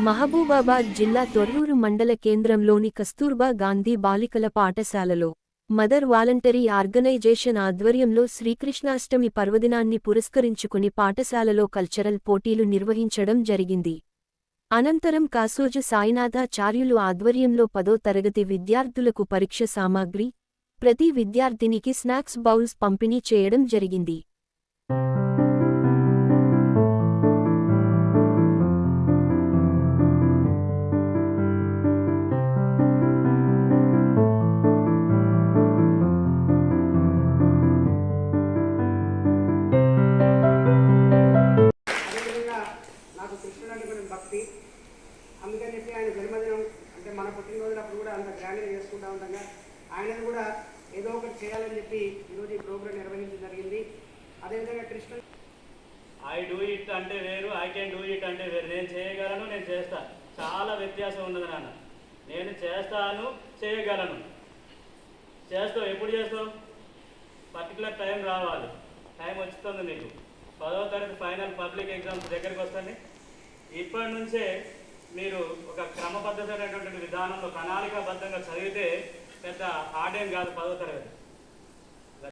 మహబూబాబాద్ జిల్లా తొర్రూరు మండల కేంద్రంలోని కస్తూర్బా గాంధీ బాలికల పాఠశాలలో మదర్ వాలంటరీ ఆర్గనైజేషన్ ఆధ్వర్యంలో శ్రీకృష్ణాష్టమి పర్వదినాన్ని పురస్కరించుకుని పాఠశాలలో కల్చరల్ పోటీలు నిర్వహించడం జరిగింది. అనంతరం కాసోజు సాయినాథాచార్యులు ఆధ్వర్యంలో 10వ తరగతి విద్యార్థులకు పరీక్ష సామాగ్రి, ప్రతి విద్యార్థినికి స్నాక్స్ బౌల్స్ పంపిణీ చేయడం జరిగింది. భక్తి అందుకని చెప్పి ఆయన జన్మదినం అంటే మన పుట్టినరోజులప్పుడు కూడా అంత గ్రాండ్గా చేసుకుంటూ ఉంటాగా ఆయనను కూడా ఏదో ఒకటి చేయాలని చెప్పి ఈరోజు ఈ ప్రోగ్రాం నిర్వహించడం జరిగింది. అదేవిధంగా కృష్ణ ఐ డూ ఇట్ అంటే వేరు, ఐ కెన్ డూ ఇట్ అంటే వేరు. నేను చేయగలను, నేను చేస్తా, చాలా వ్యత్యాసం ఉన్నది నాన్న. నేను చేస్తాను, చేయగలను. చేస్తావు, ఎప్పుడు చేస్తావు? పర్టికులర్ టైం రావాలి. టైం వచ్చుతుంది మీకు. 10వ తరగతి ఫైనల్ పబ్లిక్ ఎగ్జామ్స్ దగ్గరికి వస్తుంది. ఇప్పటి నుంచే మీరు ఒక క్రమపద్ధతి అనేటువంటి విధానంలో ప్రణాళికాబద్ధంగా చదివితే పెద్ద ఆడేం కాదు 10వ తరగతి.